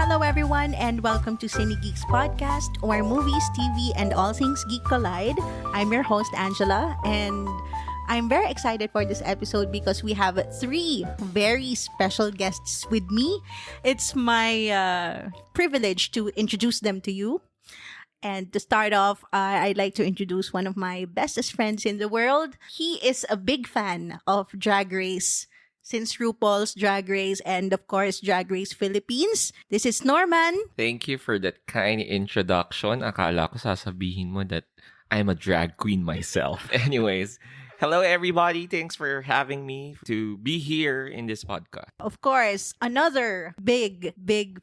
Hello everyone and welcome to Cinegeeks podcast, where movies, TV, and all things geek collide. I'm your host Angela, and I'm very excited for this episode because we have three very special guests with me. It's my privilege to introduce them to you. And to start off, I'd like to introduce one of my bestest friends in the world. He is a big fan of Drag Race since RuPaul's Drag Race and, of course, Drag Race Philippines. This is Norman. Thank you for that kind introduction. Akala ko sasabihin mo that I'm a drag queen myself. Anyways, hello everybody. Thanks for having me to be here in this podcast. Of course, another big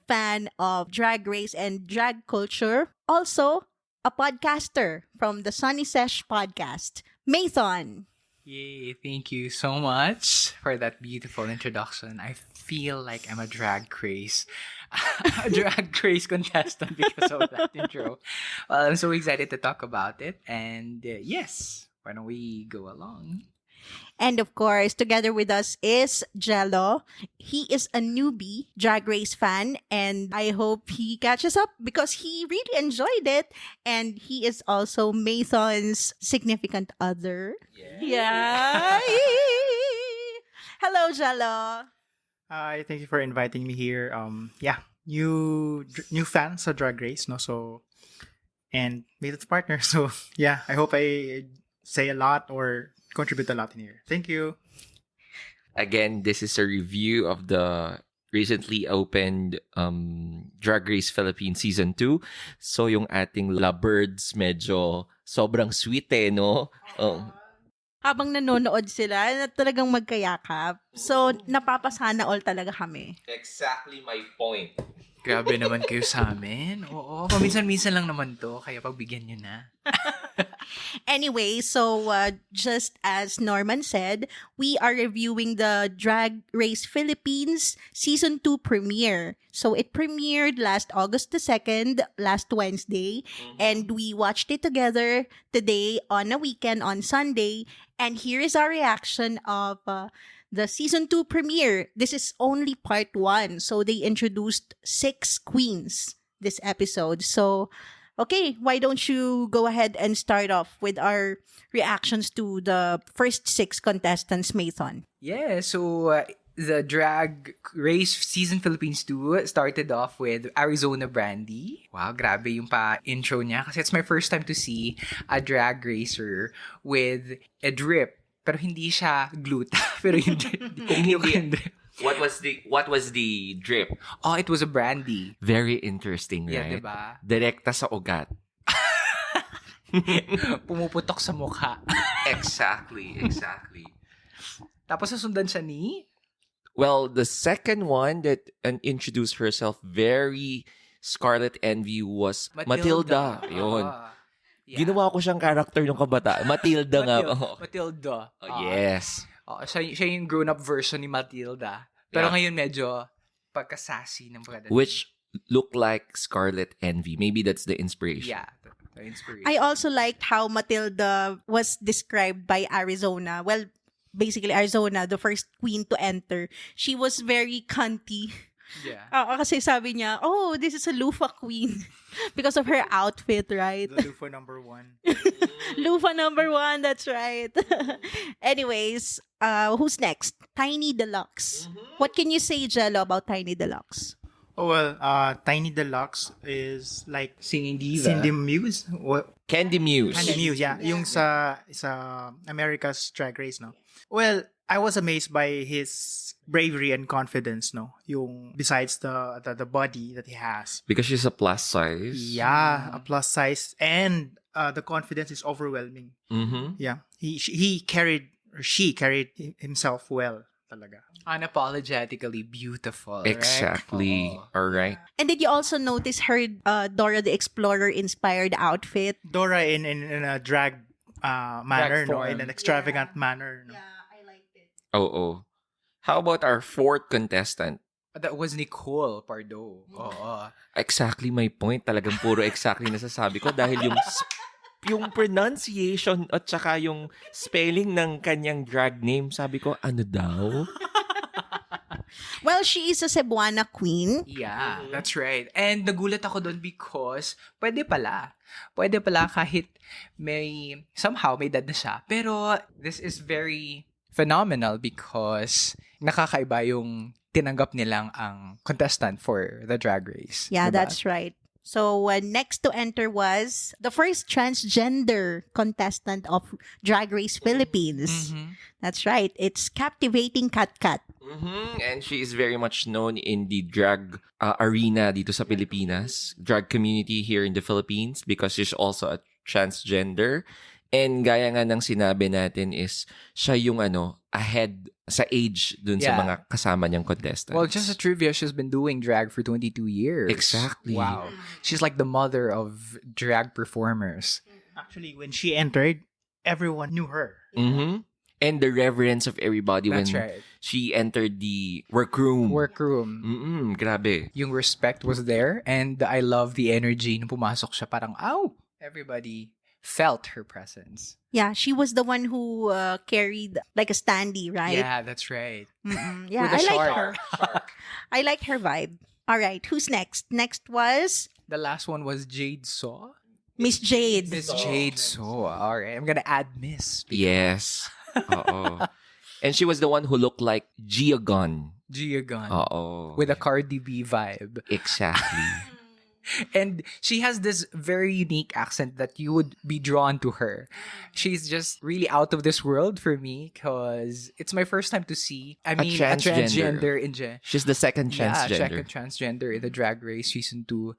fan of Drag Race and drag culture. Also, a podcaster from the Sunny Sesh podcast, Mathon. Yay, thank you so much for that beautiful introduction. I feel like I'm a drag race contestant because of that intro. Well, I'm so excited to talk about it. And yes, why don't we go along? And of course, together with us is Jello. He is a newbie Drag Race fan, and I hope he catches up because he really enjoyed it. And he is also Mathon's significant other. Yeah. Hello, Jello. Hi, thank you for inviting me here. New fan sa Drag Race, no? So, and made it partner. So, yeah, I hope I say a lot or contribute a lot in here. Thank you. Again, this is a review of the recently opened Drag Race Philippines Season 2. So, yung ating lovebirds medyo sobrang sweet no? Habang nanonood sila, na talagang magkayakap. So, napapasana all talaga kami. Exactly my point. Grabe naman kayo sa amin. Oo, paminsan-minsan lang naman to, kaya pagbigyan nyo na. Anyway, so just as Norman said, we are reviewing the Drag Race Philippines Season 2 premiere. So it premiered last August the 2nd, last Wednesday, and we watched it together today on a weekend on Sunday. And here is our reaction of the Season 2 premiere. This is only part 1. So they introduced 6 queens this episode. So okay, why don't you go ahead and start off with our reactions to the first 6 contestants, Mathon? Yeah, so the Drag Race Season Philippines 2 started off with Arizona Brandy. Wow, grabe yung pa-intro niya kasi it's my first time to see a drag racer with a drip. Pero hindi siya gluta. Pero yung drip. What was the drip? Oh, it was a brandy. Very interesting, right? Yeah, diba? Direkta sa ugat. Pumuputok sa mukha. Exactly. Tapos nasundan siya ni? Well, the second one that introduced herself very Scarlet Envy was Matilda. Yun. Yeah. Ginawa ko siyang character ng kabataan. Matilda nga. Matilda. Yes. Siya yung grown-up version ni Matilda. Pero ngayon medyo pagka-sassy ng pagkadating. Which look like Scarlet Envy. Maybe that's the inspiration. Yeah, the inspiration. I also liked how Matilda was described by Arizona. Well, basically Arizona, the first queen to enter. She was very cunty. Yeah. Kasi sabi niya, oh, this is a loofah queen. Because of her outfit, right? The Lufa number 1. Loofah number 1, that's right. Anyways, who's next? Tiny Deluxe. What can you say, Jello, about Tiny Deluxe? Oh, well, Tiny Deluxe is like Singing diva. Cindy Muse. Candy Muse. Candy Muse, yeah. Yung sa America's Drag Race, no? Well, I was amazed by his bravery and confidence, no? Yung besides the body that he has. Because she's a plus size. Yeah, a plus size, and the confidence is overwhelming. Mm-hmm. Yeah, she carried himself well, talaga. Unapologetically beautiful. Exactly. Right? All right. And did you also notice her Dora the Explorer inspired outfit? Dora in a drag manner, Drag no, form. in an extravagant manner. No? I liked it. Oh. How about our fourth contestant? That was Nicole Pardo. Oo. Exactly my point. Talagang puro exactly nasasabi ko dahil yung pronunciation at saka yung spelling ng kanyang drag name, sabi ko, ano daw? Well, she is a Cebuana queen. Yeah, that's right. And nagulat ako doon because pwede pala. Pwede pala kahit somehow may dad na siya. Pero this is very phenomenal because nakakaiba yung tinanggap nilang ang contestant for the Drag Race. Yeah, diba? that's right. So, next to enter was the first transgender contestant of Drag Race Philippines. Mhm. That's right. It's Captivating Kat Kat. And she is very much known in the drag arena dito sa Pilipinas, drag community here in the Philippines because she's also a transgender. And gaya nga ng sinabi natin is siya yung ahead sa age dun sa Yeah. mga kasama niyang contestants. Well, just a trivia, she's been doing drag for 22 years. Exactly. Wow. She's like the mother of drag performers. Actually, when she entered, everyone knew her. Mhm. And the reverence of everybody That's when right. she entered the workroom. Workroom. Grabe. Yung respect was there and I love the energy nung pumasok siya. Parang, everybody felt her presence. Yeah, she was the one who carried like a standee, right? Yeah, that's right. Yeah, With I a like shark. her. I like her vibe. All right, who's next? Next was The last one was Jade Saw. Miss Jade. Miss Jade Saw. All right, I'm gonna add Miss. Yes. Oo. And she was the one who looked like Giagon. Giagon. Oo. With a Cardi B vibe. Exactly. And she has this very unique accent that you would be drawn to her. She's just really out of this world for me because it's my first time to see, a transgender in She's the second transgender. second transgender in the Drag Race Season 2,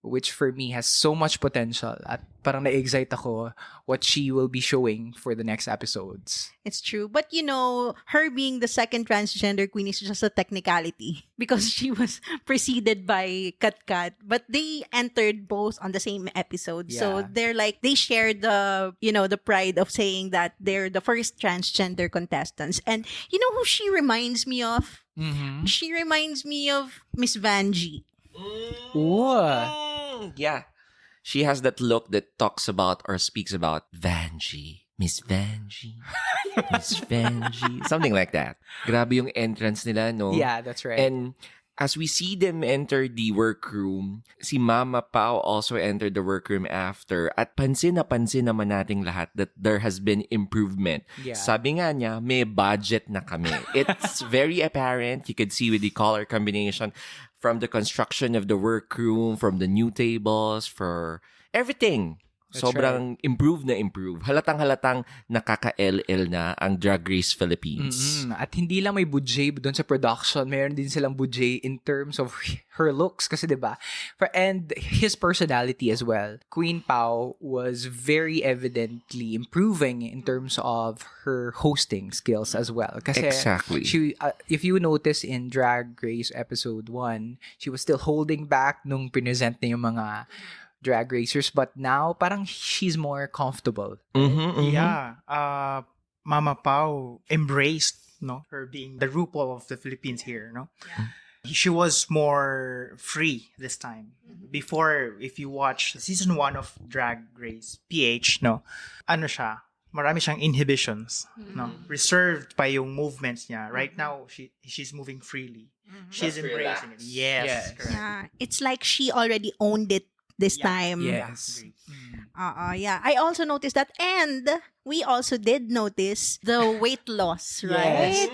which for me has so much potential. At parang na-excite ako what she will be showing for the next episodes. It's true. But her being the second transgender queen is just a technicality because she was preceded by Kat Kat. But they entered both on the same episode. So Yeah. they're like, they share the pride of saying that they're the first transgender contestants. And you know who she reminds me of? Mm-hmm. She reminds me of Miss Vanjie. Yeah. She has that look that talks about or speaks about Vanjie. Miss Vanjie. Miss Vanjie. Something like that. Grabe yung entrance nila, no? Yeah, that's right. And as we see them enter the workroom, si Mama Pao also entered the workroom after. At pansin naman nating lahat that there has been improvement. Yeah. Sabi nga niya, may budget na kami. It's very apparent. You could see with the color combination from the construction of the workroom, from the new tables, for everything. That's Sobrang improve. Halatang-halatang nakaka-LL na ang Drag Race Philippines. At hindi lang may budget doon sa production, mayroon din silang budget in terms of her looks kasi 'di ba? And his personality as well. Queen Pao was very evidently improving in terms of her hosting skills as well. Kasi Exactly. she if you notice in Drag Race episode 1, she was still holding back nung present niya yung mga drag racers, but now parang she's more comfortable. Yeah. Mama Pao embraced her being the RuPaul of the Philippines here. She was more free this time. Before, if you watch season 1 of Drag Race PH, siya, marami siyang inhibitions. Reserved pa yung movements niya. Right now, she's moving freely. She's embracing it. Yes. Correct. Yeah, it's like she already owned it this time. Yes. Yeah. I also noticed that, and we also did notice the weight loss, right? Yes.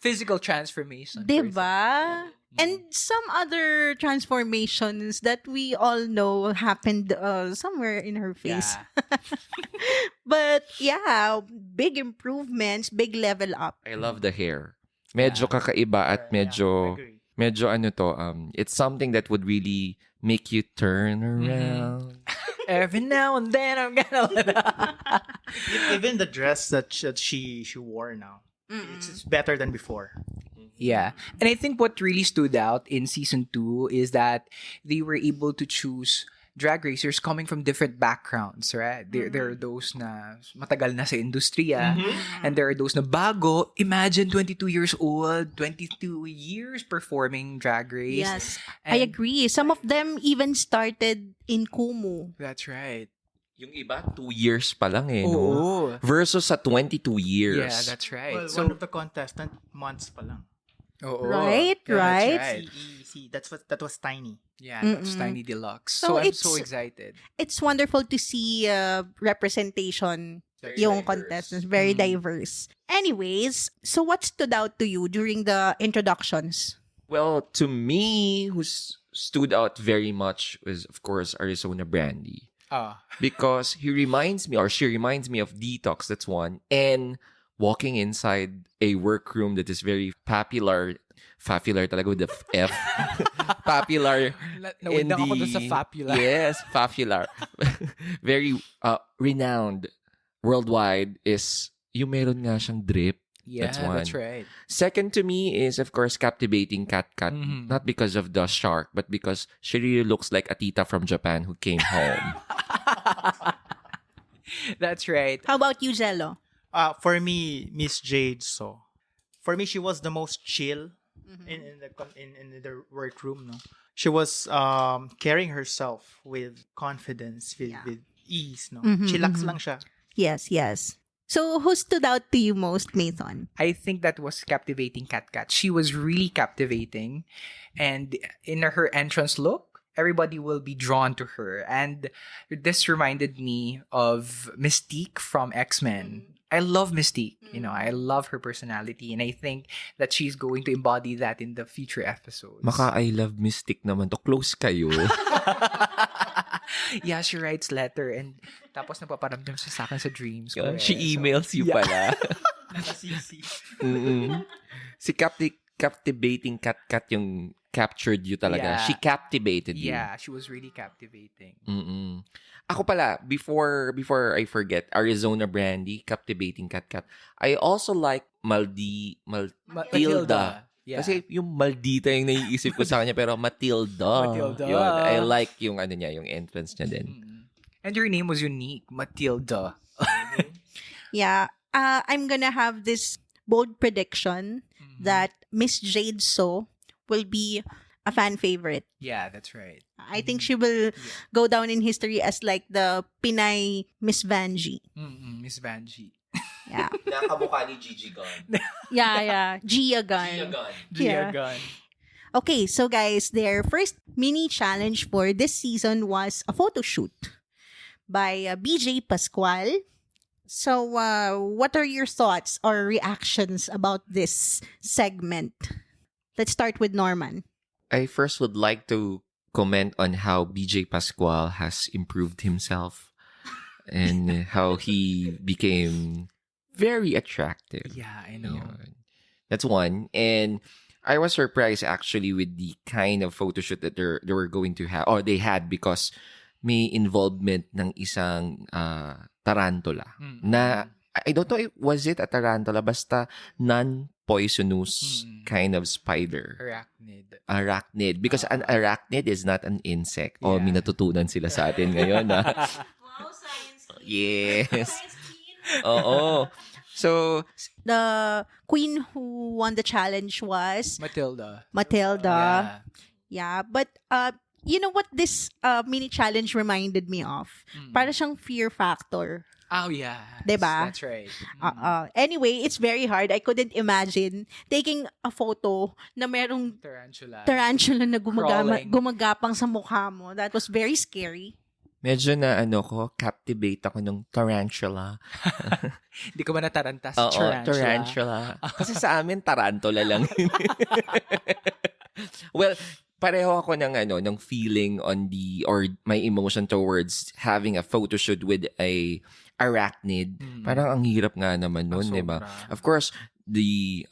Physical transformation. Diba? And some other transformations that we all know happened somewhere in her face. Yeah. But yeah, big improvements, big level up. I love the hair. Medyo kakaiba at I medyo agree. it's something that would really make you turn around. Every now and then I'm gonna Even the dress that she wore now, it's better than before. Yeah. And I think what really stood out in season 2 is that they were able to choose drag racers coming from different backgrounds, right? There are those na matagal na sa industriya, and there are those na bago. Imagine 22 years old, 22 years performing drag race. Yes, I And- agree. Some of them even started in Kumu. That's right. Yung iba, 2 years pa lang no? Oo. Versus sa 22 years. Yeah, that's right. Well, so one of the contestant months pa lang. Oh, Right, yeah, right. That's right. See, that was tiny. Yeah, that's Mm-mm. Tiny Deluxe. So So I'm it's so excited. it's wonderful to see representation Very yung diverse. contestants, very diverse. Anyways, so what stood out to you during the introductions? Well, to me, stood out very much was, of course, Arizona Brandy. Ah, Because he reminds me, or she reminds me of Detox, that's one. And walking inside a workroom that is very popular talaga with the F. Popular nawid in na ako the... dun sa Fapula. Yes, popular. Very renowned worldwide is yung meron nga siyang drip. Yeah, That's one. that's right. Second to me is, of course, captivating Cat Cat. Mhm. Not because of the shark, but because she really looks like a tita from Japan who came home. That's right. How about you, Zello? For me, Miss Jade. So, for me, she was the most chill in the workroom. No, she was carrying herself with confidence, Yeah. with ease. No, Mhm, chillax mhm. lang siya. Yes, yes. So who stood out to you most, Mathon? I think that was captivating Cat Cat. She was really captivating. And in her entrance look, everybody will be drawn to her. And this reminded me of Mystique from X-Men. I love Mystique. You know, I love her personality. And I think that she's going to embody that in the future episodes. Maka I love Mystic naman to. Close kayo. Yeah, she writes letter and tapos napaparamdam siya sa akin sa dreams ko. She eh. emails you yeah. pala. Nakasisi. Mm-mm. Si captivating Cat yung captured you talaga. Yeah. She captivated you. Yeah, she was really captivating. Mm-mm. Ako pala, before I forget, Arizona Brandy, captivating Cat. I also like Matilda. Yeah. Kasi yung Maldita yung naiisip ko sa kanya, pero Matilda. Matilda. Yun, I like yung ano niya, yung entrance niya din. Mm. And your name was unique, Matilda. Yeah, I'm gonna have this bold prediction that Miss Jade So will be a fan favorite. Yeah, that's right. I think she will go down in history as like the Pinay Miss Vanjie. Miss Vanjie. Yeah. Nakamukha ni Gigi Gunn. Yeah. Gia Gun. Yeah. Gun. Okay, so guys, their first mini challenge for this season was a photo shoot by BJ Pascual. So, what are your thoughts or reactions about this segment? Let's start with Norman. I first would like to comment on how BJ Pascual has improved himself and how he became very attractive. Yeah, I know. Yun. That's one. And I was surprised actually with the kind of photo shoot that they were going to have or they had because may involvement ng isang tarantula na I don't know if was it a tarantula basta non-poisonous kind of spider. Arachnid. Because an arachnid is not an insect. Oh, may natutunan sila sa atin ngayon. Wow, science kid. Yes. Oo. So, The queen who won the challenge was Matilda. Matilda. Yeah, but you know what this mini challenge reminded me of? Para siyang Fear Factor. Oh, yeah. Diba? That's right. Anyway, it's very hard. I couldn't imagine taking a photo na merong tarantula na Crawling. gumagapang sa mukha mo. That was very scary. medyo na captivate ako ng tarantula. Hindi ko ba nataranta Oo, sa tarantula. Kasi sa amin, tarantula lang. Well, pareho ako ng feeling on or my emotion towards having a photo shoot with a arachnid. Parang ang hirap nga naman nun, di ba? Of course, the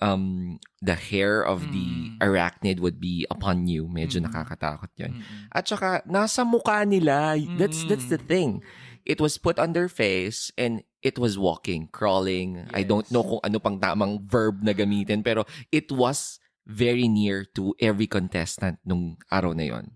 hair of the arachnid would be upon you. Medyo nakakatakot yun. At saka, nasa mukha nila. That's the thing. It was put on their face and it was walking, crawling. Yes. I don't know kung ano pang tamang verb na gamitin, pero it was very near to every contestant nung araw na yon.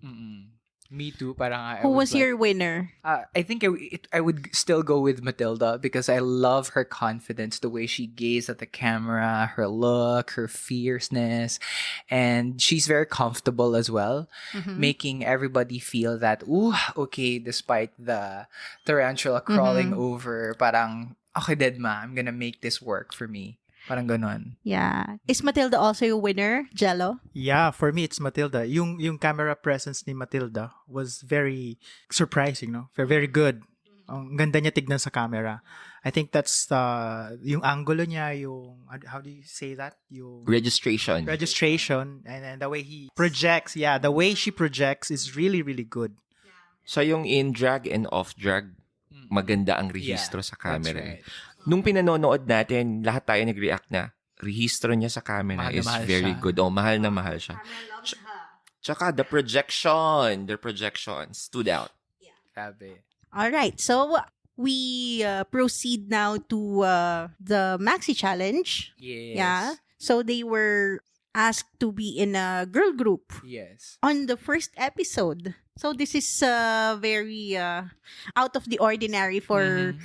Me too. Parang Who was your winner? I think I would still go with Matilda because I love her confidence, the way she gazed at the camera, her look, her fierceness, and she's very comfortable as well, making everybody feel that, ooh, okay, despite the tarantula crawling over, parang, okay, Dedma, I'm gonna make this work for me. Parang ganon. Yeah. Is Matilda also a winner, Jello? Yeah, for me it's Matilda. Yung camera presence ni Matilda was very surprising, no? Very good. Ang ganda niya tignan sa camera. I think that's yung angulo niya, yung how do you say that? Yung Registration. and the way he projects, the way she projects is really really good. So yung in drag and off drag, maganda ang rehistro sa camera. That's right. Nung pinanonood natin, lahat tayo nag-react na rehistro niya sa camera Mahal na is mahal very siya. good. Oh, mahal na mahal siya. Tsaka the projection stood out. Grabe. All right. So we proceed now to the Maxi challenge. Yes. Yeah. So they were asked to be in a girl group Yes. on the first episode. So this is very out of the ordinary for Mhm.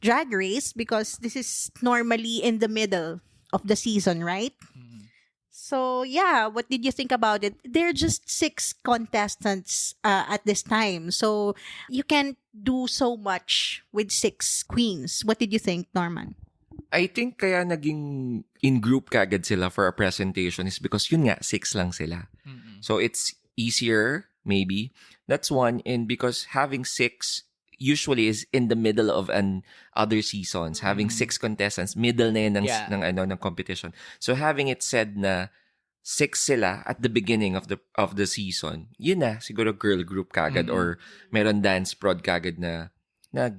Drag Race because this is normally in the middle of the season, right? Mhm. So yeah, what did you think about it? There are just 6 contestants at this time. So you can't do so much with 6 queens. What did you think, Norman? I think kaya naging in group kagad sila for a presentation is because yun nga, 6 lang sila. Mhm. So it's easier, maybe. That's one. And because having 6 usually is in the middle of an other seasons. Having 6 contestants, middle na yan Yeah. ng competition. So having it said na 6 sila at the beginning of the season, yun na, siguro girl group kagad or meron dance prod kagad na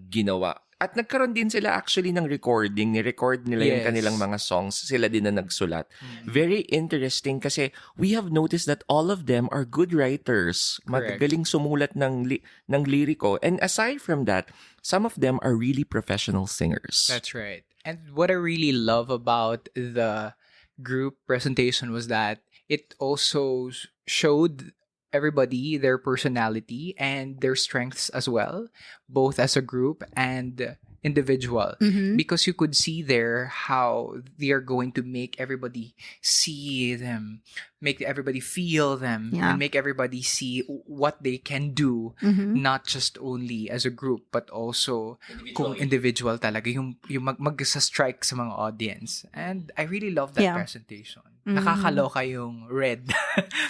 ginawa. At nagkaroon din sila actually ng recording. Ni-record nila yung Yes. kanilang mga songs. Sila din na nagsulat. Very interesting kasi we have noticed that all of them are good writers. Correct. Magaling sumulat ng liriko. And aside from that, some of them are really professional singers. That's right. And what I really love about the group presentation was that it also showed everybody their personality and their strengths as well, both as a group and individual. Mm-hmm. Because you could see there how they are going to make everybody see them, make everybody feel them, Yeah. and make everybody see what they can do, Mm-hmm. not just only as a group, but also kung individual talaga, yung mag-strike sa mga audience. And I really love that Yeah. presentation. Mhm. Nakakaloka yung red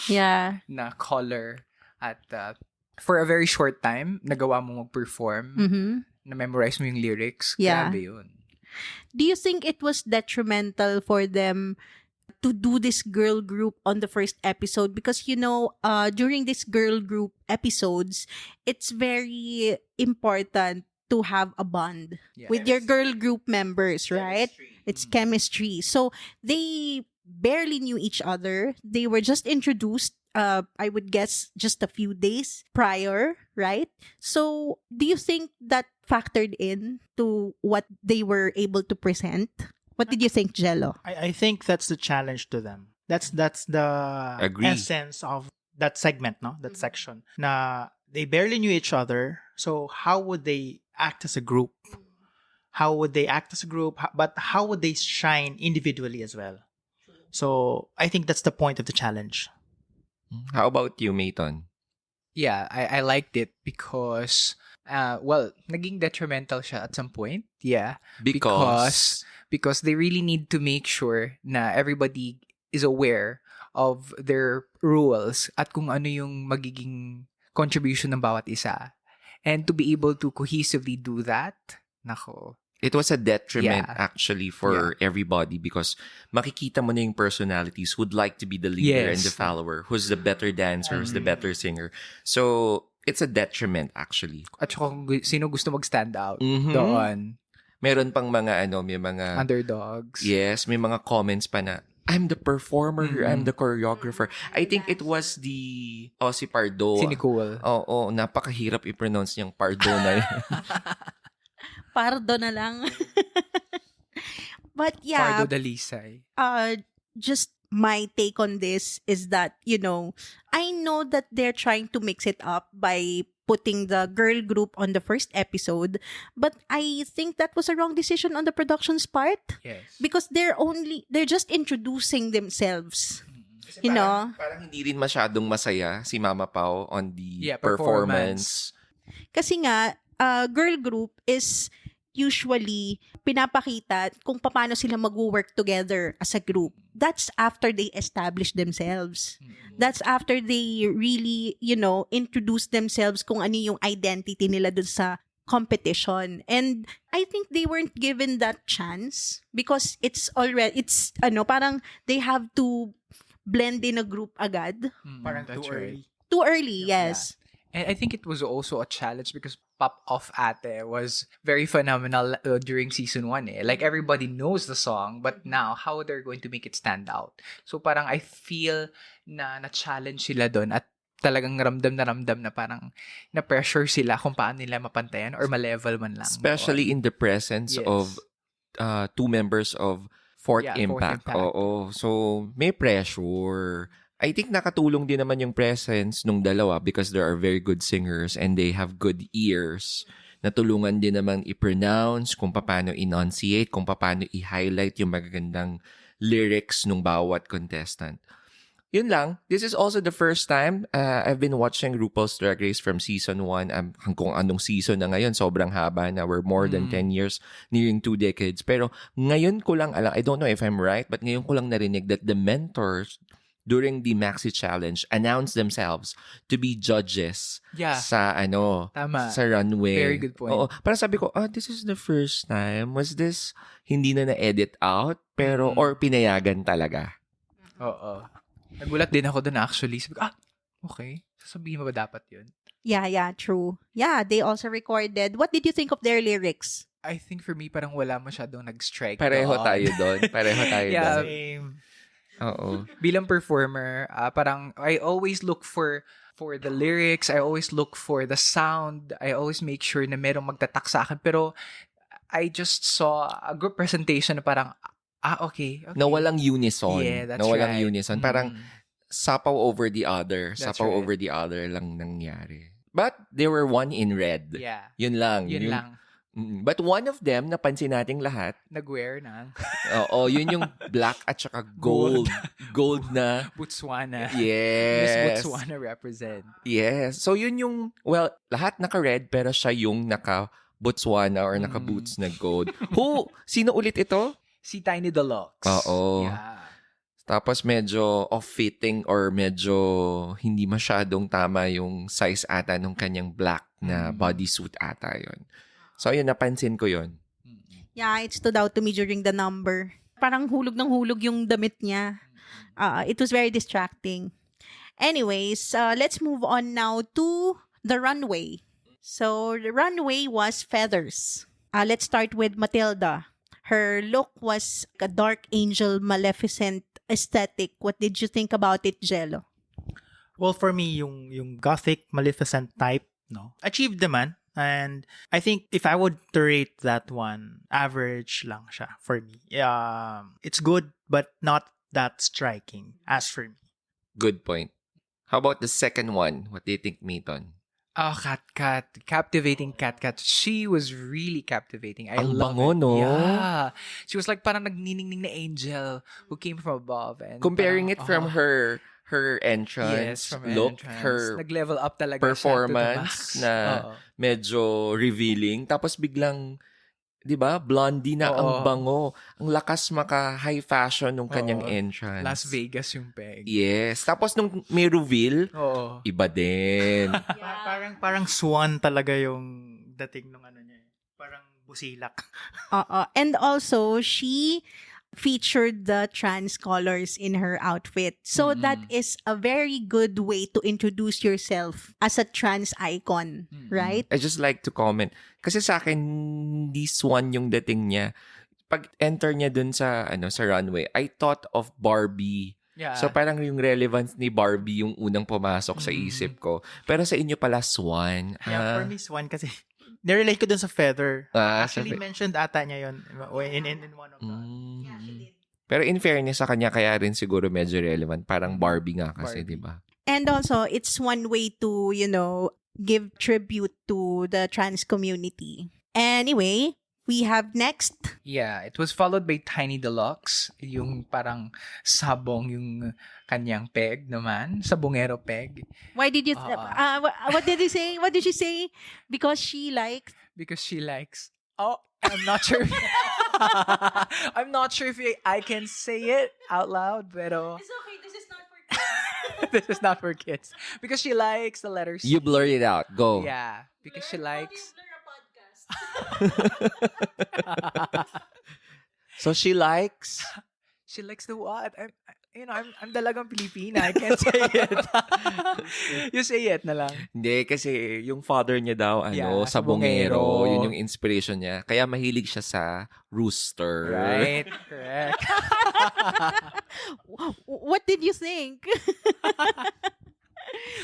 Yeah. na color at for a very short time, nagawa mo mag-perform, Mm-hmm. na-memorize mo yung lyrics. Yeah. Grabe yun. Do you think it was detrimental for them to do this girl group on the first episode? Because, during this girl group episodes, it's very important to have a bond with your girl group members, right? It's chemistry. So they barely knew each other. They were just introduced, I would guess, just a few days prior, right? So do you think that factored in to what they were able to present? What did you think, Jello? I think that's the challenge to them. That's the Agree. essence of that segment, no? That section. Na they barely knew each other. So how would they act as a group? How would they act as a group? But how would they shine individually as well? So I think that's the point of the challenge. How about you, Mathon? Yeah, I liked it because, naging detrimental siya at some point. Yeah. Because they really need to make sure na everybody is aware of their rules at kung ano yung magiging contribution ng bawat isa. And to be able to cohesively do that, nako. It was a detriment Yeah. actually for everybody because makikita mo na yung personalities who'd like to be the leader and Yes. the follower, who's the better dancer, who's the better singer. So, it's a detriment actually. At saka kung sino gusto mag-stand out Mhm. doon. Meron pang mga may mga Underdogs. yes, may mga comments pa na I'm the performer, I'm the choreographer. I think it was si Pardo. Si Nicole. Oo, napakahirap i-pronounce niyang Pardo na yun. Pardo na lang. But yeah, Pardo Dalisay. just my take on this is that, I know that they're trying to mix it up by putting the girl group on the first episode, but I think that was a wrong decision on the production's part Yes. because they're just introducing themselves. Kasi parang hindi rin masyadong masaya si Mama Pao on the performance. Kasi nga, girl group is usually pinapakita kung paano sila mag-work together as a group. That's after they establish themselves. That's after they really, introduce themselves kung ano yung identity nila dun sa competition. And I think they weren't given that chance because parang they have to blend in a group agad. Parang That's too right. early. Too early, yes. And I think it was also a challenge because Pop Off Ate was very phenomenal during season 1 eh. Like everybody knows the song, but now how they're going to make it stand out. So parang I feel na-challenge sila doon at talagang ramdam na parang na-pressure sila kung paano nila mapantayan or ma-level man lang. Especially in the presence Yes. of two members of Fourth Yeah, Fourth Impact. Impact. Oo. So, may pressure. I think nakatulong din naman yung presence nung dalawa because there are very good singers and they have good ears. Natulungan din naman i-pronounce kung paano enunciate, kung paano i-highlight yung magagandang lyrics nung bawat contestant. Yun lang. This is also the first time I've been watching RuPaul's Drag Race from season 1. Kung anong season na ngayon, sobrang haba na. We're more than 10 years, nearing 2 decades. Pero ngayon ko lang alam, I don't know if I'm right, but ngayon ko lang narinig that the mentors during the Maxi Challenge announced themselves to be judges Yeah. sa Tama. sa runway. Very good point. Oo. Parang sabi ko, this is the first time. Was this hindi na na-edit out? Pero, or pinayagan talaga? Oo. Nagulat din ako doon actually. Sabi ko, okay. Sasabihin mo ba dapat yun? Yeah, true. Yeah, they also recorded. What did you think of their lyrics? I think for me, parang wala masyadong nag-strike Pareho doon. tayo doon. Pareho tayo Yeah. doon. Same. Oo. Bilang performer, parang I always look for the lyrics. I always look for the sound. I always make sure na merong magtatak sa akin. Pero I just saw a group presentation na parang, okay. Na walang unison. Yeah, that's na walang right. unison. Parang sapaw over the other. That's Sapaw right. over the other lang nangyari. But they were one in red. Yeah. Yun lang. Yun lang. But one of them, napansin nating lahat, Nag-wear ng oo, yun yung black at saka gold. Gold na. Botswana. Yes. Miss Botswana represent. Yes. So yun yung, lahat naka-red pero siya yung naka-Botswana or naka-boots na gold. Sino ulit ito? Si Tiny Deluxe. Oo. Yeah. Tapos medyo off-fitting or medyo hindi masyadong tama yung size ata nung kanyang black na bodysuit ata yun. So yun, napansin ko yun. Yeah, it stood out to me during the number. Parang hulog ng hulog yung damit niya. It was very distracting. Anyways, let's move on now to the runway. So the runway was feathers. Let's start with Matilda. Her look was a dark angel, maleficent aesthetic. What did you think about it, Jello? Well, for me, yung gothic, maleficent type, no, achieved naman. And I think if I would to rate that one, average lang siya for me. It's good, but not that striking as for me. Good point. How about the second one? What do you think, Mathon? Oh, Cat. Captivating Cat. She was really captivating. I Ang love bango, it. no? Yeah. She was like parang nagniningning na angel who came from above. And Comparing parang, it from her entrance, yes, from her look, entrance. her Nag-level up talaga performance siya to the max. na Oo. medyo revealing. Tapos biglang, di ba, blondie na ang Oo. bango. Ang lakas maka-high fashion nung kanyang Oo. entrance. Las Vegas yung peg. Yes. Tapos nung may reveal, Oo. iba din. Parang swan talaga yung dating nung niya. Parang busilak. And also, she featured the trans colors in her outfit. So that is a very good way to introduce yourself as a trans icon, right? I just like to comment. Kasi sa akin, hindi swan yung dating niya. Pag enter niya dun sa runway, I thought of Barbie. Yeah. So parang yung relevance ni Barbie yung unang pumasok sa isip ko. Pero sa inyo pala swan. Yeah, for me, swan kasi nirelate ko dun sa feather. Sa Actually, mentioned ata niya yun in one of the... Pero in fairness sa kanya, kaya rin siguro medyo relevant. Parang Barbie nga kasi, Barbie. di ba? And also, it's one way to, give tribute to the trans community. Anyway, we have next. Yeah, it was followed by Tiny Deluxe, yung parang sabong yung kanyang peg naman, sabongero peg. Why did you... what did you say? What did she say? Because she likes... Because she likes, I'm not sure. I'm not sure if I can say it out loud, pero It's okay, this is not for kids. this is not for kids because she likes the letter C. You blur it out. Go. Yeah, because she likes. Blur a podcast. So she likes... She likes the what? I'm dalagang Pilipina. I can't say it. You say it na lang. Hindi, kasi yung father niya daw, Yeah, sabongero. sabongero. Yun yung inspiration niya. Kaya mahilig siya sa rooster. Right? Correct. What did you think? I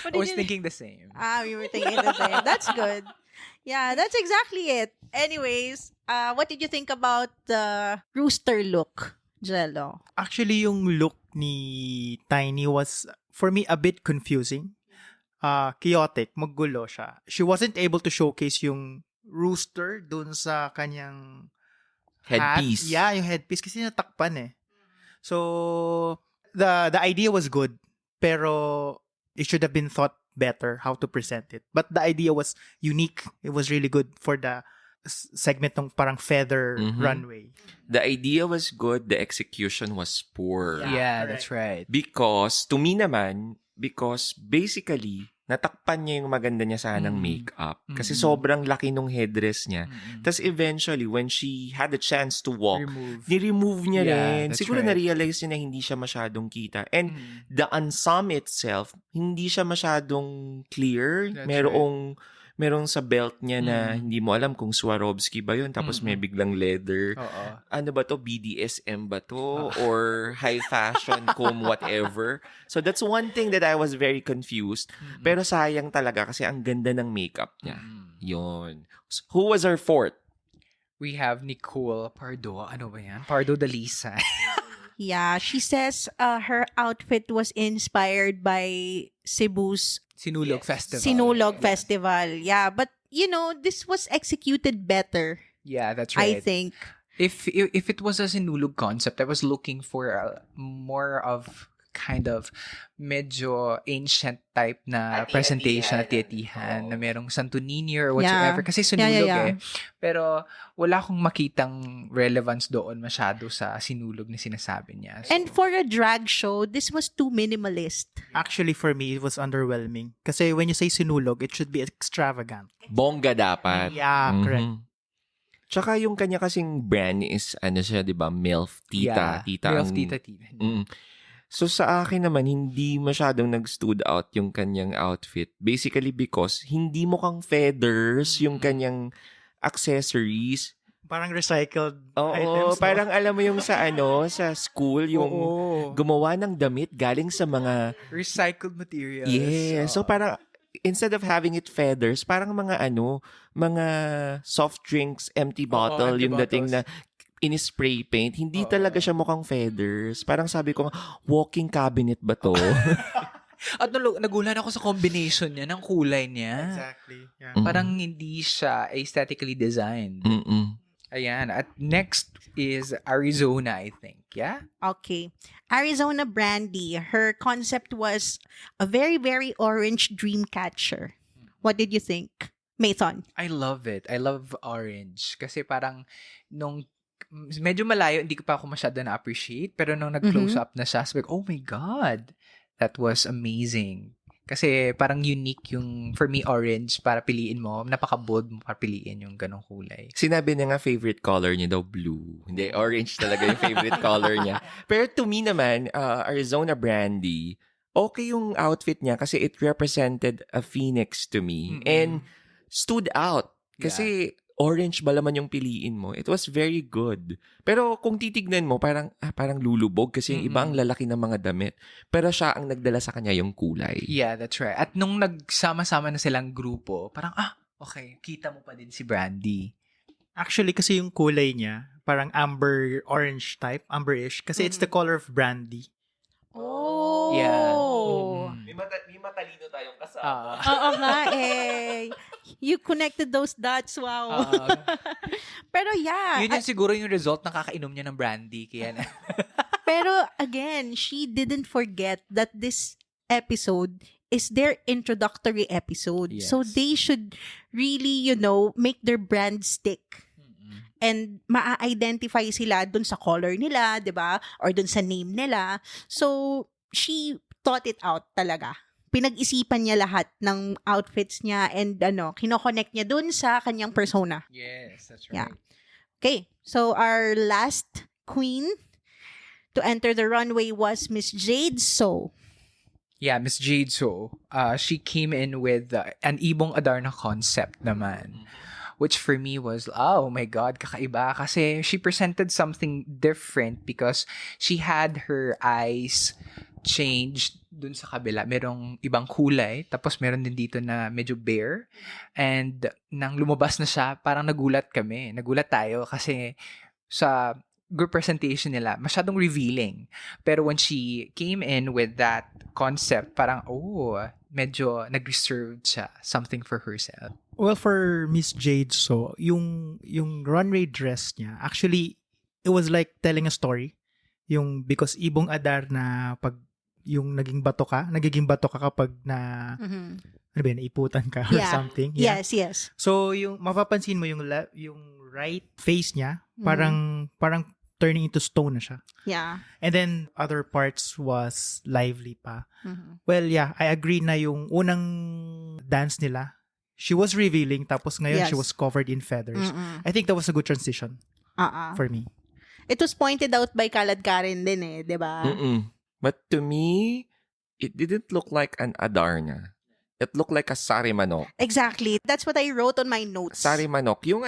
What did was you thinking the same. You were thinking the same. That's good. Yeah, that's exactly it. Anyways, what did you think about the rooster look, Jello? Actually, yung look ni Tiny was, for me, a bit confusing. Chaotic, maggulo siya. She wasn't able to showcase yung rooster dun sa kanyang Headpiece. hat. Yeah, yung headpiece kasi natakpan eh. So, the idea was good, pero it should have been thought better how to present it. But the idea was unique. It was really good for the segment ng parang feather Mhm. runway. The idea was good, the execution was poor. Yeah, correct. that's right. Because, to me naman, because basically, natakpan niya yung maganda niya sanang Mm. makeup. Kasi Mm. sobrang laki nung headdress niya. Mm-mm. Tapos eventually, when she had the chance to walk, Remove. ni-remove niya Yeah, rin. that's Siguro right. na-realize niya na hindi siya masyadong kita. And Mm. the ensemble itself, hindi siya masyadong clear. That's Merong sa belt niya na Mm. hindi mo alam kung Swarovski ba yun. Tapos may biglang leather. Oo. Ano ba to? BDSM ba to? Or high fashion, comb, whatever. So that's one thing that I was very confused. Mm-mm. Pero sayang talaga kasi ang ganda ng makeup niya. Mm. Yun. So, who was our fourth? We have Nicole Pardo. Ano ba yan? Pardo de Lisa. Yeah, she says her outfit was inspired by Cebu's Sinulog Festival. Sinulog Festival. Yeah, but this was executed better, Yeah, that's I right. think. If it was a Sinulog concept, I was looking for more of kind of medyo ancient type na presentation at Tietihan na merong Santo Niño or whatsoever. Yeah. Kasi Sinulog Yeah. Pero wala akong makitang relevance doon masyado sa Sinulog na sinasabi niya. So, And for a drag show, this was too minimalist. Actually, for me, it was underwhelming. Kasi when you say sinulog, it should be extravagant. Bongga dapat. Yeah, Mhm. correct. Tsaka yung kanya kasing brand is, siya, di ba? MILF, tita. yeah, Tita. Milf, ang- tita. Mm. So sa akin naman, hindi masyadong nag-stood out yung kanyang outfit. Basically because hindi mukhang feathers yung kanyang accessories. Parang recycled Oo, items. no? parang alam mo yung sa sa school, yung Oo. gumawa ng damit galing sa mga... Recycled materials. Yeah, so parang instead of having it feathers, parang mga mga soft drinks, empty bottle, empty yung dating na bottles. in-spray paint, hindi Oo. talaga siya mukhang feathers. Parang sabi ko, walking cabinet ba to? At nagulan ako sa combination niya, ng kulay niya. Exactly. Yeah. Mm. Parang hindi siya aesthetically designed. Mm-mm. Ayan. At next is Arizona, I think. Yeah? Okay. Arizona Brandy, her concept was a very, very orange dream catcher. What did you think, Mathon? I love it. I love orange. Kasi parang nung medyo malayo, hindi ko pa ako masyado na-appreciate. Pero nung nag-close up na siya, sabi ko, oh my God, that was amazing. Kasi parang unique yung, for me, orange, para piliin mo. Napaka-bold mo para piliin yung ganong kulay. Sinabi niya nga favorite color niya daw blue. Hindi, orange talaga yung favorite color niya. Pero to me naman, Arizona Brandy, okay yung outfit niya kasi it represented a phoenix to me. Mm-mm. And stood out. Kasi orange ba laman yung piliin mo? It was very good. Pero kung titignan mo, parang lulubog kasi yung iba ang lalaki ng mga damit. Pero siya ang nagdala sa kanya yung kulay. Yeah, that's right. At nung nagsama-sama na silang grupo, parang, okay, kita mo pa din si Brandy. Actually, kasi yung kulay niya, parang amber orange type, amberish. Kasi it's the color of brandy. Oh. Yeah. May matalino tayong kasama. Oo nga eh. You connected those dots. Wow. Pero yeah. Yun yung siguro yung result ng kakainom niya ng brandy. Kaya Pero again, she didn't forget that this episode is their introductory episode. So Yes. they should really, make their brand stick. and maa-identify sila dun sa color nila, 'di ba? Or dun sa name nila. So, she thought it out talaga. Pinag-isipan niya lahat ng outfits niya and kino-connect niya dun sa kanyang persona. Yes, that's Yeah. right. Okay, so our last queen to enter the runway was Miss Jade So. Yeah, Miss Jade So. She came in with an Ibong Adarna concept naman. Which for me was, oh my God, kakaiba. Kasi she presented something different because she had her eyes changed dun sa kabila. Merong ibang kulay. Tapos meron din dito na medyo bare. And nang lumabas na siya, parang nagulat kami. Nagulat tayo kasi sa group presentation nila, masyadong revealing. Pero when she came in with that concept, parang, medyo nag-reserved siya something for herself. Well, for Miss Jade, so yung runway dress niya, actually, it was like telling a story. Because Ibong Adar na pag yung nagiging bato ka kapag na, ano ba yun, naiputan ka or Yeah. something. Yeah. Yes. So, yung mapapansin mo yung right face niya, parang turning into stone na siya. Yeah. And then, other parts was lively pa. Mhm. Well, yeah, I agree na yung unang dance nila, she was revealing, tapos ngayon Yes. she was covered in feathers. Mm-mm. I think that was a good transition for me. It was pointed out by Kalad Karen din eh, 'di ba? But to me, it didn't look like an Adarna. It looked like a sari manok. Exactly. That's what I wrote on my notes. Sari manok, yung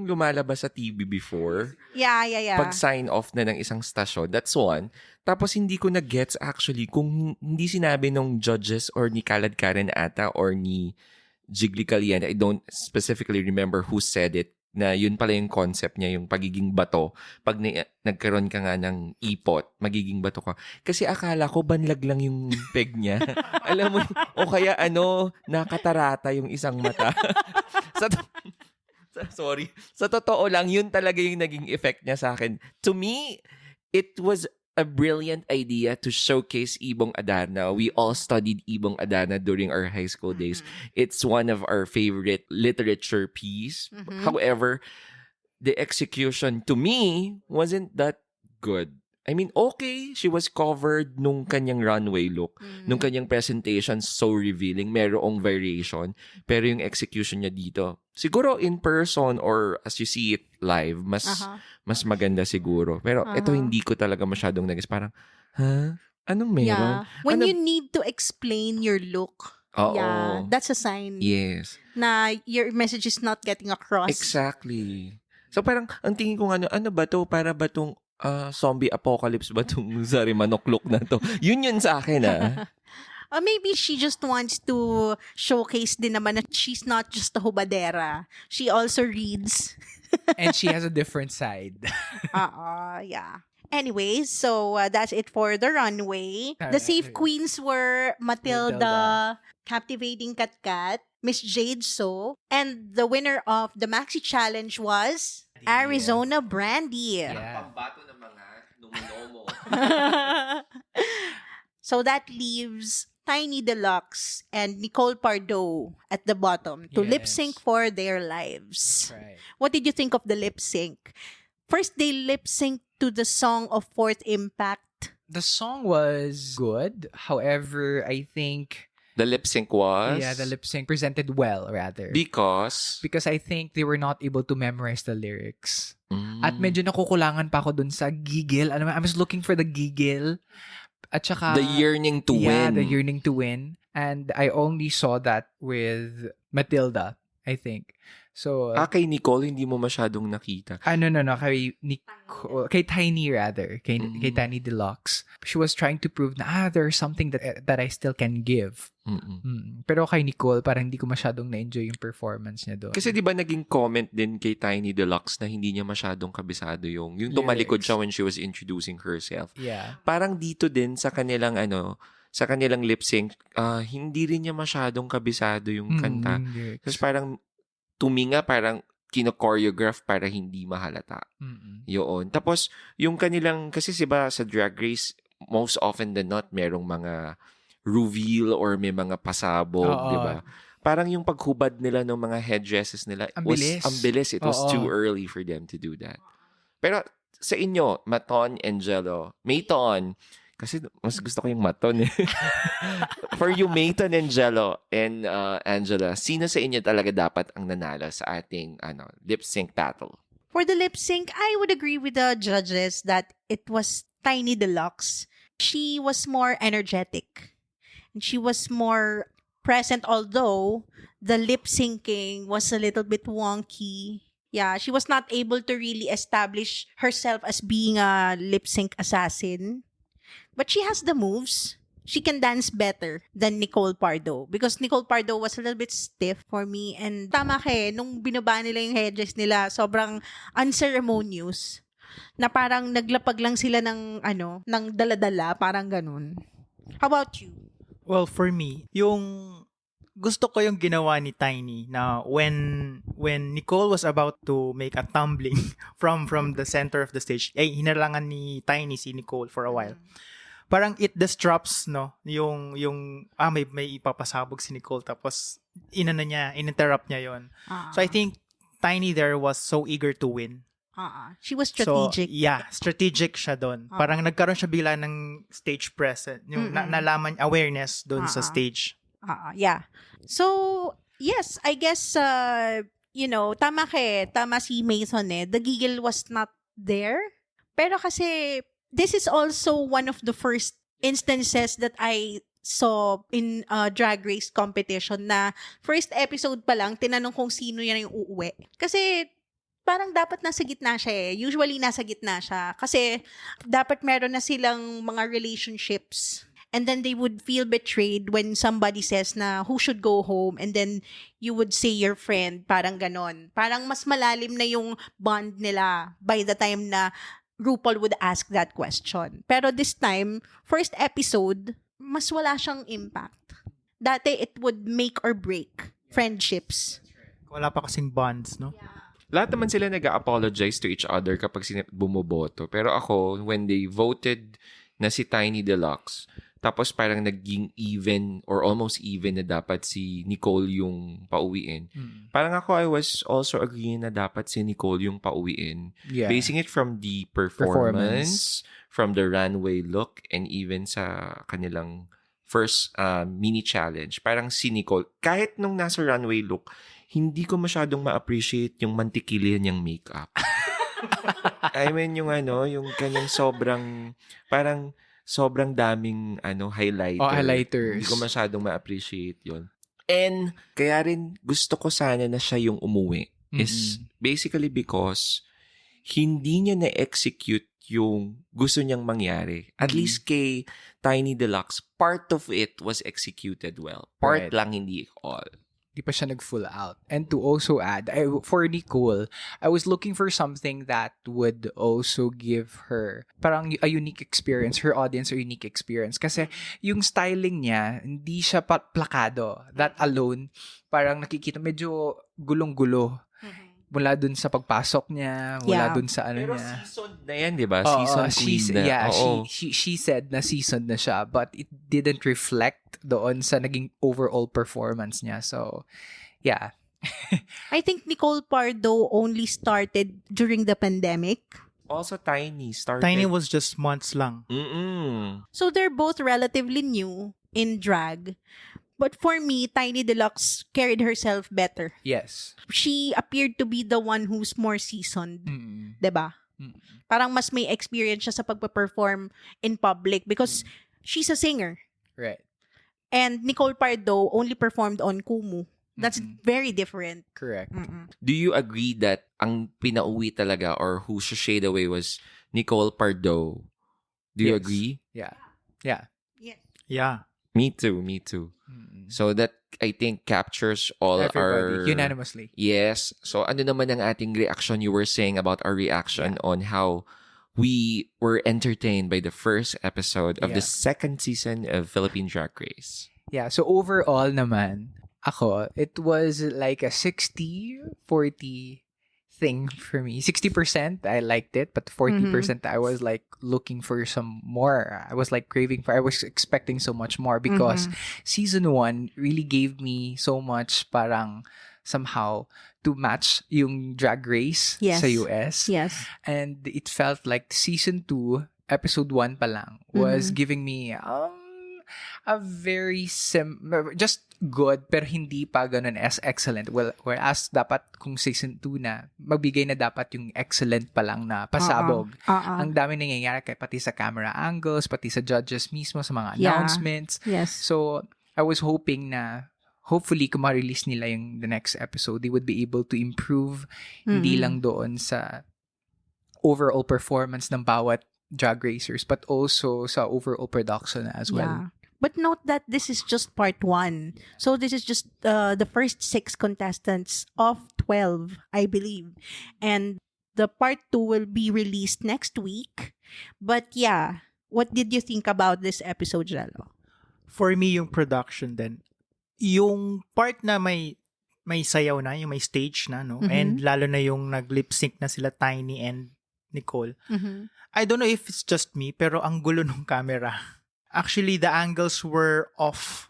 lumalabas sa TV before. Yeah. Pag sign off na ng isang stasyon, that's one. Tapos hindi ko na gets actually kung hindi sinabi ng judges or ni Kalad Karen ata or ni Jiggly Calian, I don't specifically remember who said it, na yun pala yung concept niya, yung pagiging bato. Pag nagkaroon ka nga ng ipot, magiging bato ka. Kasi akala ko banlag lang yung peg niya. Alam mo, o kaya nakatarata yung isang mata. Sorry. Sa totoo lang, yun talaga yung naging effect niya sa akin. To me, it was a brilliant idea to showcase Ibong Adarna. We all studied Ibong Adarna during our high school days. It's one of our favorite literature piece. However, the execution to me wasn't that good. I mean, okay, she was covered nung kanyang runway look, nung kanyang presentation, so revealing, merong variation, pero yung execution niya dito, siguro in person or as you see it live, mas maganda siguro. Pero ito hindi ko talaga masyadong parang, anong meron? Yeah. When you need to explain your look, yeah, that's a sign Yes. na your message is not getting across. Exactly. So parang, ang tingin ko ano ba to? Para ba tong zombie apocalypse ba tong sari manok look na to? Yun sa akin Or maybe she just wants to showcase din naman na she's not just a hubadera. She also reads. And she has a different side. Yeah. Anyways, so that's it for the runway. The safe queens were Matilda, Captivating Katkat, Miss Jade So, and the winner of the Maxi Challenge was Arizona Brandy. Yeah. Pambato ng mga numonomo. So that leaves Tiny Deluxe and Nicole Pardo at the bottom to lip sync for their lives. That's right. What did you think of the lip sync? First, they lip sync to the song of Fourth Impact. The song was good. However, I think The lip sync was? the lip sync presented well, rather. Because I think they were not able to memorize the lyrics. At medyo nakukulangan pa ako dun sa giggle. I was looking for the giggle. At saka, the yearning to yeah, win. the yearning to win. And I only saw that with Matilda, I think. So, Kay Nicole, hindi mo masyadong nakita. no. Kay Tiny rather. Kay Tiny Deluxe. She was trying to prove na, there's something that I still can give. Pero kay Nicole, parang hindi ko masyadong na-enjoy yung performance niya doon. Kasi di ba naging comment din kay Tiny Deluxe na hindi niya masyadong kabisado yung tumalikod siya when she was introducing herself. Yeah. Parang dito din sa kanilang sa kanilang lip sync, hindi rin niya masyadong kabisado yung kanta. Kasi parang tuminga, parang kino-choreograph para hindi mahalata. Yun. Tapos, yung kanilang, kasi diba sa Drag Race, most often than not, merong mga reveal or may mga pasabog, di ba? parang yung paghubad nila ng mga headdresses nila Ang was bilis. ang bilis. It was Oo. too early for them to do that. Pero sa inyo, Mathon, Angelo, Mathon, kasi mas gusto ko yung Mathon eh. For you, Mathon, Angelo, and Angela, sino sa inyo talaga dapat ang nanalo sa ating lip sync battle? For the lip sync, I would agree with the judges that it was Tiny Deluxe. She was more energetic. And she was more present, although the lip syncing was a little bit wonky. Yeah, she was not able to really establish herself as being a lip sync assassin. But she has the moves. She can dance better than Nicole Pardo. Because Nicole Pardo was a little bit stiff for me. And tama nung binaba nila yung headdress nila, sobrang unceremonious. Na parang naglapag lang sila ng dala-dala, parang ganun. How about you? Well, for me, gusto ko yung ginawa ni Tiny na when Nicole was about to make a tumbling from the center of the stage, hinarangan ni Tiny si Nicole for a while. Parang it disrupts yung may ipapasabog si Nicole tapos ininterrupt niya yon. So I think Tiny there was so eager to win. She was strategic. So, yeah, strategic siya doon. Parang nagkaroon siya bigla ng stage presence, yung nalaman awareness doon sa stage. Yeah. So, yes, I guess tama si Mason eh. The giggle was not there. Pero kasi this is also one of the first instances that I saw in Drag Race competition na first episode pa lang tinanong kung sino yan yung uuwi. Kasi parang dapat nasa gitna siya eh. Usually nasa gitna siya. Kasi dapat meron na silang mga relationships. And then they would feel betrayed when somebody says na who should go home and then you would say your friend. Parang ganon. Parang mas malalim na yung bond nila by the time na RuPaul would ask that question. Pero this time, first episode, mas wala siyang impact. Dati it would make or break friendships. Wala pa kasing bonds, no? Yeah. Lahat naman sila nag-apologize to each other kapag bumoboto. Pero ako, when they voted na si Tiny Deluxe, tapos parang naging even or almost even na dapat si Nicole yung pauwiin. Parang ako, I was also agreeing na dapat si Nicole yung pauwiin. Yeah. Basing it from the performance, from the runway look, and even sa kanilang first mini challenge. Parang si Nicole, kahit nung nasa runway look, hindi ko masyadong ma-appreciate yung mantikilya niyang makeup. I mean, yung kanyang parang sobrang daming highlighter. Highlighters. Hindi ko masyadong ma-appreciate yon. And kaya rin gusto ko sana na siya yung umuwi. Is basically because hindi niya na-execute yung gusto niyang mangyari. At least kay Tiny Deluxe, part of it was executed well. Part Right. lang, hindi all. Di pa siya nag-full out. And to also add, for Nicole, I was looking for something that would also give her parang a unique experience, her audience a unique experience. Kasi yung styling niya, hindi siya plakado. That alone, parang nakikita medyo gulong-gulo. Mula dun sa pagpasok niya, mula dun sa Pero niya. seasoned na yan, di ba? Oo, Seasoned queen na. Yeah, Oo. she said na seasoned na siya, but it didn't reflect doon sa naging overall performance niya. So, yeah. I think Nicole Pardo only started during the pandemic. Also, Tiny started. Tiny was just months lang. So they're both relatively new in drag. But for me, Tiny Deluxe carried herself better. Yes. She appeared to be the one who's more seasoned. Mm. 'Di ba? Parang mas may experience siya sa pagpa-perform in public because she's a singer. Right. And Nicole Pardo only performed on Kumu. That's very different. Correct. Do you agree that ang pinauwi talaga or who shade away was Nicole Pardo? Do you Yes. agree? Yeah. Yeah. Yes. Yeah. Me too. So that, I think, captures all Everybody, our... unanimously. Yes. So ano naman ang ating reaction? You were saying about our reaction on how we were entertained by the first episode of the second season of Philippine Drag Race. Yeah, so overall naman, it was like a 60-40 thing for me. 60% I liked it, but 40% I was like looking for some more. I was like craving for, I was expecting so much more because season 1 really gave me so much parang somehow to match yung Drag Race Yes. sa US. Yes. And it felt like season 2, episode 1 pa lang was giving me a very just good pero hindi pa ganun as excellent. Well, whereas dapat kung season 2 na, magbigay na dapat yung excellent pa lang na pasabog. Ang dami nangyayari kay pati sa camera angles, pati sa judges mismo, sa mga announcements. Yes. So, I was hoping na hopefully kung ma-release nila yung the next episode, they would be able to improve hindi lang doon sa overall performance ng bawat drag racers but also sa overall production as well. Yeah. But note that this is just part 1. So this is just the first 6 contestants of 12, I believe. And the part 2 will be released next week. But yeah, what did you think about this episode, Jello? For me, yung production din. Yung part na may sayaw na, yung may stage na, no? And lalo na yung nag-lip-sync na sila Tiny and Nicole. I don't know if it's just me, pero ang gulo ng camera. Actually, the angles were off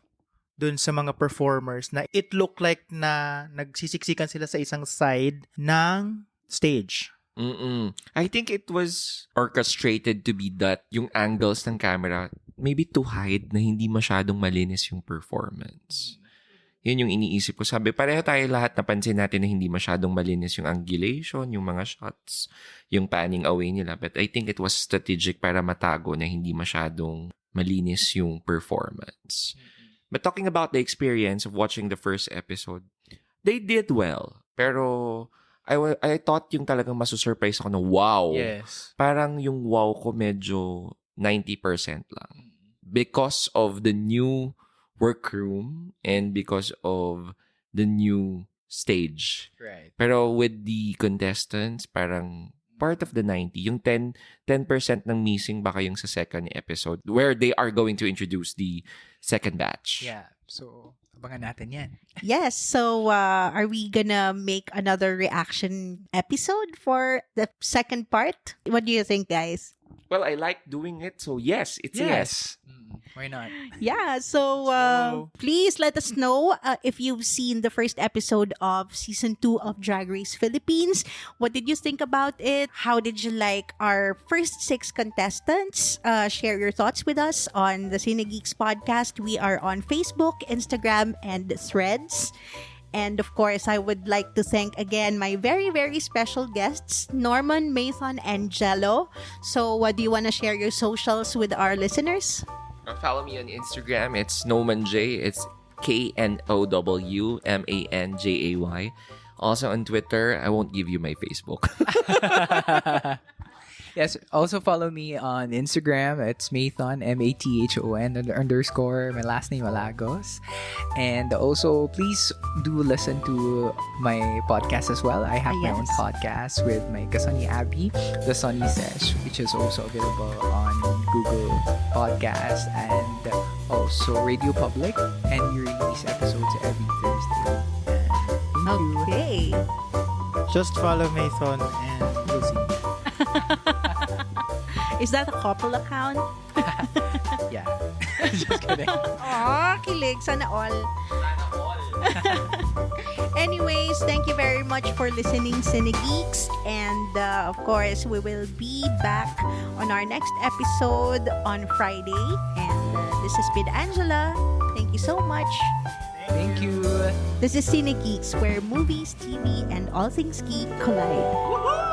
dun sa mga performers na it looked like na nagsisiksikan sila sa isang side ng stage. I think it was orchestrated to be that yung angles ng camera maybe to hide na hindi masyadong malinis yung performance. Yun yung iniisip ko. Sabi, pareho tayo lahat napansin natin na hindi masyadong malinis yung angulation, yung mga shots, yung panning away nila. But I think it was strategic para matago na hindi masyadong malinis yung performance. But talking about the experience of watching the first episode, they did well. Pero I thought yung talagang masusurprise ako na wow. Yes. Parang yung wow ko medyo 90% lang. Because of the new workroom and because of the new stage. Right. Pero with the contestants, parang part of the 90, yung 10% ng missing baka yung sa second episode where they are going to introduce the second batch. Yeah. So, abangan natin yan. Yes. So, are we gonna make another reaction episode for the second part? What do you think, guys? Well, I like doing it, so yes, it's a yes. Why not? Yeah, so please let us know if you've seen the first episode of season 2 of Drag Race Philippines. What did you think about it? How did you like our first 6 contestants? Share your thoughts with us on the Cinegeeks podcast. We are on Facebook, Instagram, and Threads. And of course, I would like to thank again my very, very special guests, Norman, Mathon, and Jello. So, do you want to share your socials with our listeners? Follow me on Instagram. It's NomanJ. It's KNOWMANJAY. Also on Twitter. I won't give you my Facebook. Yes, also follow me on Instagram. It's Mathon, MATHON _ my last name Alagos. And also, please do listen to my podcast as well. I have my own Yes. podcast with my kasani Abby, The Sunny Sesh, which is also available on Google Podcast and also Radio Public. And we release episodes every Thursday. And thank you. Okay. Just follow Mathon and you'll see. Is that a couple account? Yeah. Just kidding. Aw, kilig. Sana all. Anyways, thank you very much for listening, Cinegeeks. And of course, we will be back on our next episode on Friday. And this has been Angela. Thank you so much. Thank you. This is Cinegeeks, where movies, TV, and all things geek collide.